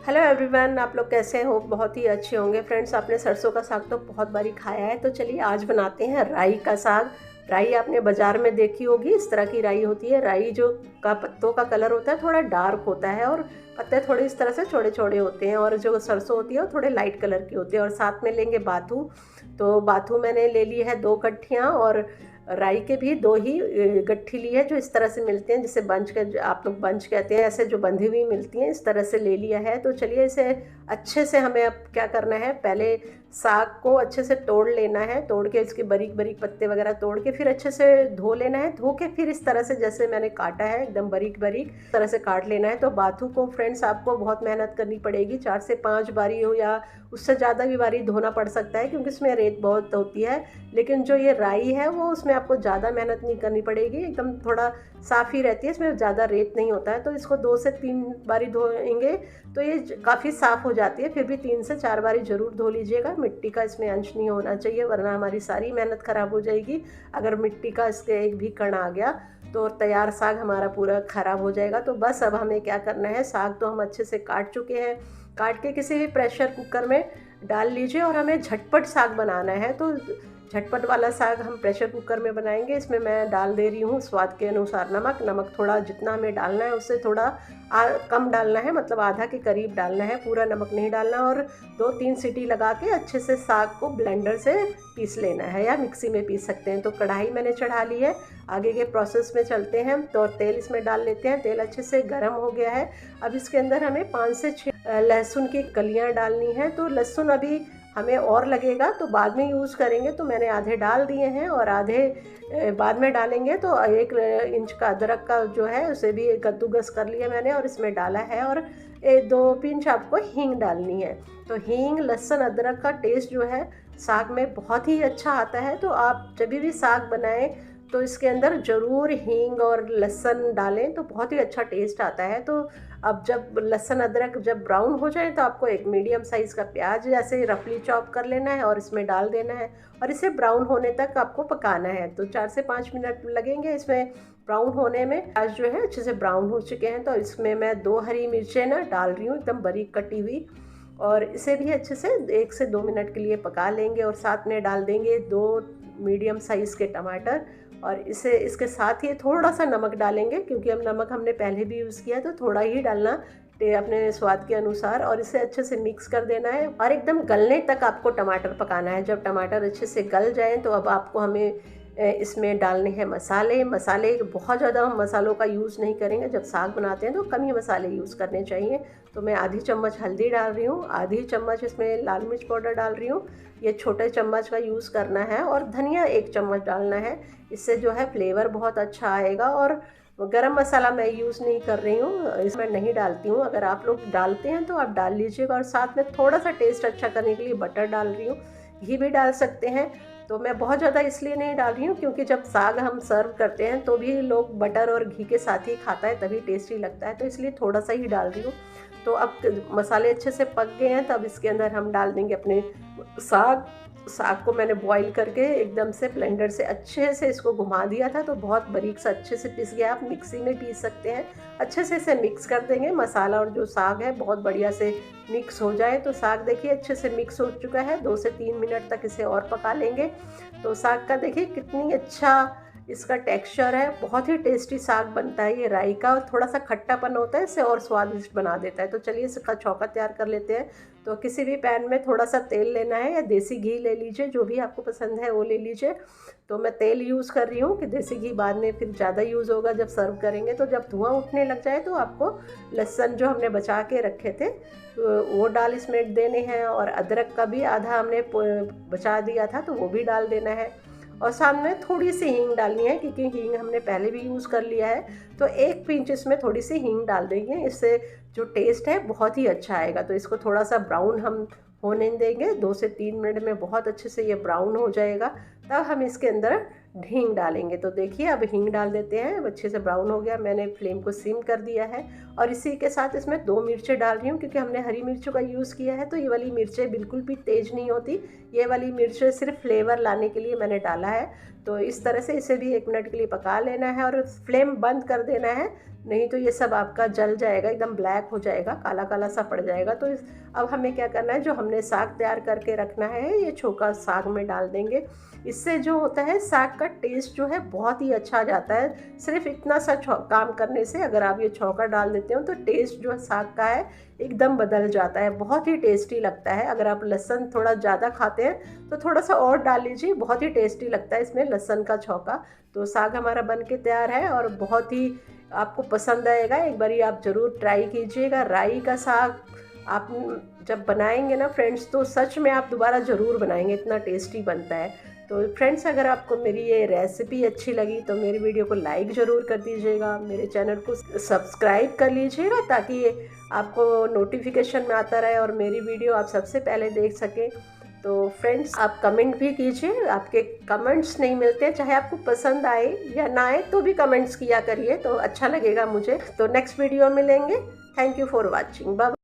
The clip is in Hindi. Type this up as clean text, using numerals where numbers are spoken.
हेलो एवरीवन, आप लोग कैसे हो? बहुत ही अच्छे होंगे फ्रेंड्स। आपने सरसों का साग तो बहुत बारी खाया है, तो चलिए आज बनाते हैं राई का साग। राई आपने बाज़ार में देखी होगी, इस तरह की राई होती है। राई जो का पत्तों का कलर होता है थोड़ा डार्क होता है और पत्ते थोड़े इस तरह से छोटे छोटे होते हैं, और जो सरसों होती है वो थोड़े लाइट कलर की होती है। और साथ में लेंगे बाथू। तो बाथू मैंने ले ली है 2 गट्ठियाँ, और राई के भी 2 ही गट्ठी ली है, जो इस तरह से मिलते हैं, जिसे बंच के आप लोग बंच कहते हैं, ऐसे जो बंधी हुई मिलती हैं, इस तरह से ले लिया है। तो चलिए इसे अच्छे से हमें अब क्या करना है, पहले साग को अच्छे से तोड़ लेना है। तोड़ के इसके बारीक बारीक पत्ते वगैरह तोड़ के फिर अच्छे से धो लेना है। धो के फिर इस तरह से जैसे मैंने काटा है एकदम बारीक बारीक तरह से काट लेना है। तो बाथू को फ्रेंड्स आपको बहुत मेहनत करनी पड़ेगी, 4 से 5 बारी हो या उससे ज़्यादा भी बारी धोना पड़ सकता है, क्योंकि इसमें रेत बहुत होती है। लेकिन जो ये राई है वो उसमें आपको ज़्यादा मेहनत नहीं करनी पड़ेगी, एकदम थोड़ा साफ़ ही रहती है, इसमें ज़्यादा रेत नहीं होता है। तो इसको 2 से 3 बारी धोएंगे तो ये काफ़ी साफ़ हो जाती है। फिर भी 3 से 4 बारी ज़रूर धो लीजिएगा, मिट्टी का इसमें अंश नहीं होना चाहिए, वरना हमारी सारी मेहनत ख़राब हो जाएगी। अगर मिट्टी का इसके एक भी कण आ गया तो तैयार साग हमारा पूरा ख़राब हो जाएगा। तो बस अब हमें क्या करना है, साग तो हम अच्छे से काट चुके हैं, काट के किसी भी प्रेशर कुकर में डाल लीजिए। और हमें झटपट साग बनाना है, तो झटपट वाला साग हम प्रेशर कुकर में बनाएंगे। इसमें मैं डाल दे रही हूँ स्वाद के अनुसार नमक। नमक थोड़ा जितना हमें डालना है उससे थोड़ा कम डालना है, मतलब आधा के करीब डालना है, पूरा नमक नहीं डालना। और 2-3 सीटी लगा के अच्छे से साग को ब्लेंडर से पीस लेना है, या मिक्सी में पीस सकते हैं। तो कढ़ाई मैंने चढ़ा ली है, आगे के प्रोसेस में चलते हैं। तो तेल इसमें डाल लेते हैं। तेल अच्छे से गर्म हो गया है। अब इसके अंदर हमें 5 से 6 लहसुन की कलियां डालनी है। तो लहसुन अभी हमें और लगेगा तो बाद में यूज़ करेंगे, तो मैंने आधे डाल दिए हैं और आधे बाद में डालेंगे। तो 1 इंच का अदरक का जो है उसे भी कद्दूकस कर लिया मैंने और इसमें डाला है। और 2 पिंच आपको हींग डालनी है। तो हींग, लहसुन, अदरक का टेस्ट जो है साग में बहुत ही अच्छा आता है। तो आप जब भी साग बनाएं तो इसके अंदर ज़रूर हींग और लहसुन डालें, तो बहुत ही अच्छा टेस्ट आता है। तो अब जब लहसुन अदरक जब ब्राउन हो जाए तो आपको एक मीडियम साइज़ का प्याज ऐसे रफली चॉप कर लेना है और इसमें डाल देना है, और इसे ब्राउन होने तक आपको पकाना है। तो 4 से 5 मिनट लगेंगे इसमें ब्राउन होने में। प्याज जो है अच्छे से ब्राउन हो चुके हैं। तो इसमें मैं 2 हरी मिर्चें ना डाल रही हूँ, एकदम बारीक कटी हुई, और इसे भी अच्छे से 1 से 2 मिनट के लिए पका लेंगे। और साथ में डाल देंगे 2 मीडियम साइज़ के टमाटर, और इसे इसके साथ ही थोड़ा सा नमक डालेंगे, क्योंकि अब नमक हमने पहले भी यूज़ किया, तो थोड़ा ही डालना अपने स्वाद के अनुसार। और इसे अच्छे से मिक्स कर देना है और एकदम गलने तक आपको टमाटर पकाना है। जब टमाटर अच्छे से गल जाएं तो अब आपको हमें इसमें डालने हैं मसाले। मसाले बहुत ज़्यादा हम मसालों का यूज़ नहीं करेंगे, जब साग बनाते हैं तो कम ही मसाले यूज़ करने चाहिए। तो मैं आधी चम्मच हल्दी डाल रही हूँ, आधी चम्मच इसमें लाल मिर्च पाउडर डाल रही हूँ, ये छोटे चम्मच का यूज़ करना है। और धनिया 1 चम्मच डालना है, इससे जो है फ्लेवर बहुत अच्छा आएगा। और गरम मसाला मैं यूज़ नहीं कर रही हूँ, इसमें नहीं डालती हूँ। अगर आप लोग डालते हैं तो आप डाल लीजिएगा। और साथ में थोड़ा सा टेस्ट अच्छा करने के लिए बटर डाल रही हूँ, घी भी डाल सकते हैं। तो मैं बहुत ज़्यादा इसलिए नहीं डाल रही हूँ क्योंकि जब साग हम सर्व करते हैं तो भी लोग बटर और घी के साथ ही खाता है, तभी टेस्टी लगता है, तो इसलिए थोड़ा सा ही डाल रही हूँ। तो अब मसाले अच्छे से पक गए हैं, तब इसके अंदर हम डाल देंगे अपने साग को मैंने बॉईल करके एकदम से ब्लेंडर से अच्छे से इसको घुमा दिया था, तो बहुत बारीक से अच्छे से पिस गया। आप मिक्सी में पीस सकते हैं। अच्छे से इसे मिक्स कर देंगे, मसाला और जो साग है बहुत बढ़िया से मिक्स हो जाए। तो साग देखिए अच्छे से मिक्स हो चुका है। 2 से 3 मिनट तक इसे और पका लेंगे। तो साग का देखिए कितनी अच्छा इसका टेक्सचर है, बहुत ही टेस्टी साग बनता है ये राई का। और थोड़ा सा खट्टापन होता है, इसे और स्वादिष्ट बना देता है। तो चलिए इसका छौंका तैयार कर लेते हैं। तो किसी भी पैन में थोड़ा सा तेल लेना है, या देसी घी ले लीजिए, जो भी आपको पसंद है वो ले लीजिए। तो मैं तेल यूज़ कर रही हूँ कि देसी घी बाद में फिर ज़्यादा यूज़ होगा जब सर्व करेंगे। तो जब धुआं उठने लग जाए तो आपको लहसुन जो हमने बचा के रखे थे वो डाल इसमें देने हैं, और अदरक का भी आधा हमने बचा दिया था तो वो भी डाल देना है। और सामने थोड़ी सी हींग डालनी है, क्योंकि हींग हमने पहले भी यूज़ कर लिया है। तो 1 पिंच इसमें थोड़ी सी हींग डाल देंगे, इससे जो टेस्ट है बहुत ही अच्छा आएगा। तो इसको थोड़ा सा ब्राउन हम होने देंगे, 2 से 3 मिनट में बहुत अच्छे से ये ब्राउन हो जाएगा। तब हम इसके अंदर हींग डालेंगे। तो देखिए अब हींग डाल देते हैं। अच्छे से ब्राउन हो गया, मैंने फ्लेम को सिम कर दिया है। और इसी के साथ इसमें 2 मिर्चें डाल रही हूँ, क्योंकि हमने हरी मिर्चों का यूज़ किया है। तो ये वाली मिर्चें बिल्कुल भी तेज़ नहीं होती, ये वाली मिर्चें सिर्फ फ्लेवर लाने के लिए मैंने डाला है। तो इस तरह से इसे भी 1 मिनट के लिए पका लेना है और फ्लेम बंद कर देना है। नहीं तो ये सब आपका जल जाएगा, एकदम ब्लैक हो जाएगा, काला काला सा पड़ जाएगा। तो अब हमें क्या करना है, जो हमने साग तैयार करके रखना है ये छोका साग में डाल देंगे। इससे जो होता है साग का टेस्ट जो है बहुत ही अच्छा आ जाता है। सिर्फ इतना सा काम करने से अगर आप ये छौंका डाल देते हो तो टेस्ट जो साग का है एकदम बदल जाता है, बहुत ही टेस्टी लगता है। अगर आप लहसुन थोड़ा ज़्यादा खाते हैं तो थोड़ा सा और डाल लीजिए, बहुत ही टेस्टी लगता है इसमें लहसुन का छौंका। तो साग हमारा बन के तैयार है और बहुत ही आपको पसंद आएगा, एक बारी आप ज़रूर ट्राई कीजिएगा। राई का साग आप जब बनाएंगे ना फ्रेंड्स तो सच में आप दोबारा ज़रूर बनाएंगे, इतना टेस्टी बनता है। तो फ्रेंड्स अगर आपको मेरी ये रेसिपी अच्छी लगी तो मेरी वीडियो को लाइक ज़रूर कर दीजिएगा, मेरे चैनल को सब्सक्राइब कर लीजिएगा ताकि आपको नोटिफिकेशन में आता रहे और मेरी वीडियो आप सबसे पहले देख सकें। तो फ्रेंड्स आप कमेंट भी कीजिए, आपके कमेंट्स नहीं मिलते हैं, चाहे आपको पसंद आए या ना आए तो भी कमेंट्स किया करिए, तो अच्छा लगेगा मुझे। तो नेक्स्ट वीडियो मिलेंगे। Thank you for watching. Bye.